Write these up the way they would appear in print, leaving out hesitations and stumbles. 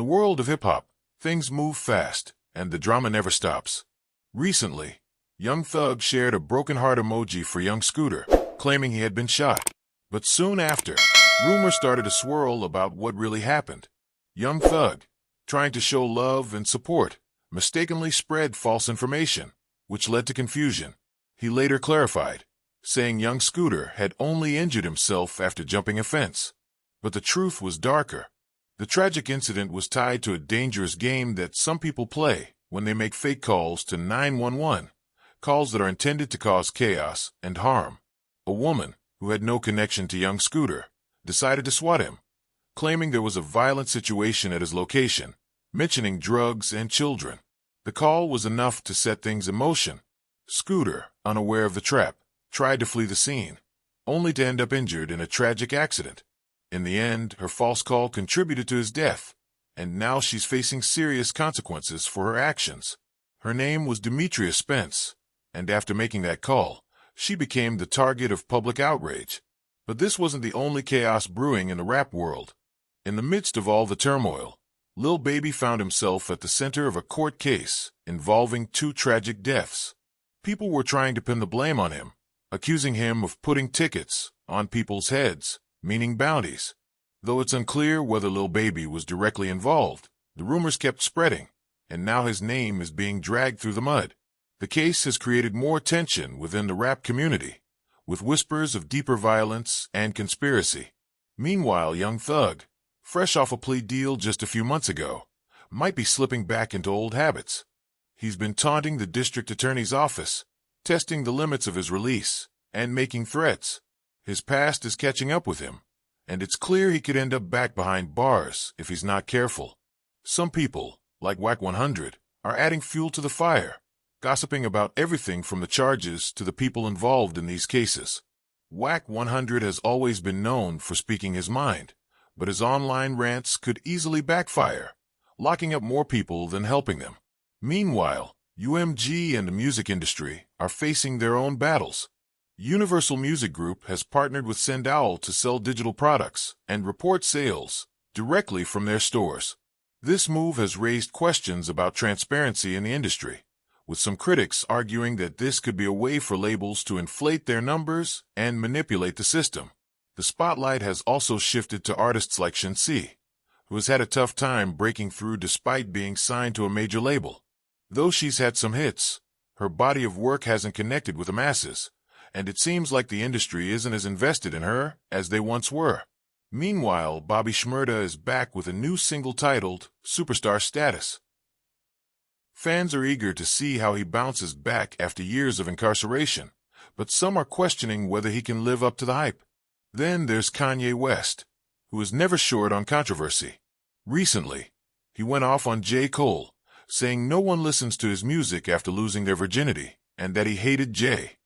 the world of hip-hop, things move fast, and the drama never stops. Recently, Young Thug shared a broken heart emoji for young Scooter, claiming he had been shot. But soon after, rumors started to swirl about what really happened. Young Thug, trying to show love and support, mistakenly spread false information, which led to confusion. He later clarified, saying young Scooter had only injured himself after jumping a fence. But the truth was darker. The tragic incident was tied to a dangerous game that some people play when they make fake calls to 911, calls that are intended to cause chaos and harm. A woman, who had no connection to young Scooter, decided to swat him, claiming there was a violent situation at his location, mentioning drugs and children. The call was enough to set things in motion. Scooter, unaware of the trap, tried to flee the scene, only to end up injured in a tragic accident. In the end, her false call contributed to his death, and now she's facing serious consequences for her actions. Her name was Demetria Spence, and after making that call, she became the target of public outrage. But this wasn't the only chaos brewing in the rap world. In the midst of all the turmoil, Lil Baby found himself at the center of a court case involving two tragic deaths. People were trying to pin the blame on him, accusing him of putting tickets on people's heads, meaning bounties. Though it's unclear whether Lil Baby was directly involved, the rumors kept spreading, and now his name is being dragged through the mud. The case has created more tension within the rap community, with whispers of deeper violence and conspiracy. Meanwhile, Young Thug, fresh off a plea deal just a few months ago, might be slipping back into old habits. He's been taunting the district attorney's office, testing the limits of his release, and making threats. His past is catching up with him, and it's clear he could end up back behind bars if he's not careful. Some people, like Wack100, are adding fuel to the fire, gossiping about everything from the charges to the people involved in these cases. Wack100 has always been known for speaking his mind, but his online rants could easily backfire, locking up more people than helping them. Meanwhile, UMG and the music industry are facing their own battles. Universal Music Group has partnered with Sendowl to sell digital products and report sales directly from their stores. This move has raised questions about transparency in the industry, with some critics arguing that this could be a way for labels to inflate their numbers and manipulate the system. The spotlight has also shifted to artists like Shinsi, who has had a tough time breaking through despite being signed to a major label. Though she's had some hits, her body of work hasn't connected with the masses, and it seems like the industry isn't as invested in her as they once were. Meanwhile, Bobby Shmurda is back with a new single titled Superstar Status. Fans are eager to see how he bounces back after years of incarceration, but some are questioning whether he can live up to the hype. Then there's Kanye West, who is never short on controversy. Recently, he went off on J. Cole, saying no one listens to his music after losing their virginity, and that he hated J.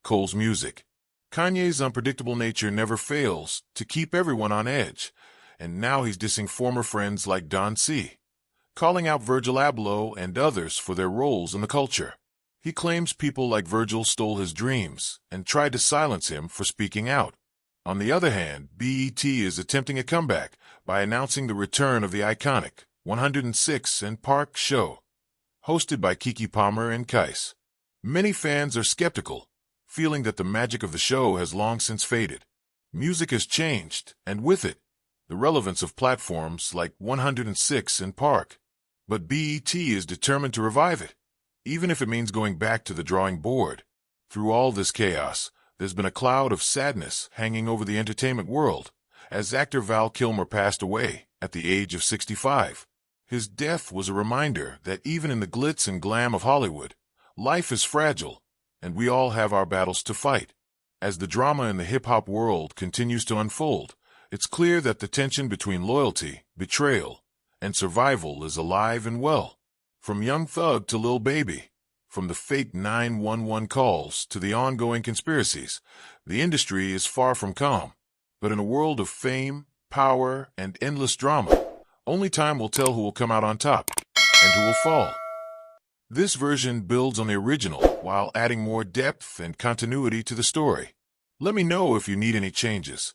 Cole's music. Kanye's unpredictable nature never fails to keep everyone on edge, and now he's dissing former friends like Don C., calling out Virgil Abloh and others for their roles in the culture. He claims people like Virgil stole his dreams and tried to silence him for speaking out. On the other hand, BET is attempting a comeback by announcing the return of the iconic 106 and Park show, hosted by Keke Palmer and Kais. Many fans are skeptical, feeling that the magic of the show has long since faded. Music has changed, and with it, the relevance of platforms like 106 and Park. But BET is determined to revive it, even if it means going back to the drawing board. Through all this chaos, there's been a cloud of sadness hanging over the entertainment world, as actor Val Kilmer passed away at the age of 65. His death was a reminder that even in the glitz and glam of Hollywood, life is fragile, and we all have our battles to fight. As the drama in the hip-hop world continues to unfold, it's clear that the tension between loyalty, betrayal, and survival is alive and well. From Young Thug to Lil Baby, from the fake 911 calls to the ongoing conspiracies, the industry is far from calm. But in a world of fame, power, and endless drama, only time will tell who will come out on top and who will fall. This version builds on the original while adding more depth and continuity to the story. Let me know if you need any changes.